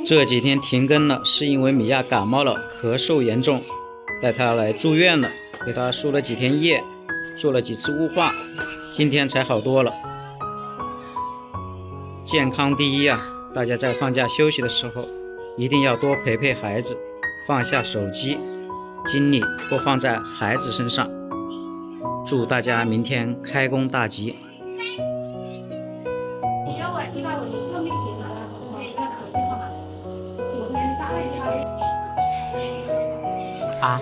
这几天停更了，是因为米娅感冒了，咳嗽严重，带她来住院了，给她输了几天液，做了几次雾化，今天才好多了。健康第一啊！大家在放假休息的时候，一定要多陪陪孩子，放下手机，精力多放在孩子身上。祝大家明天开工大吉！啊。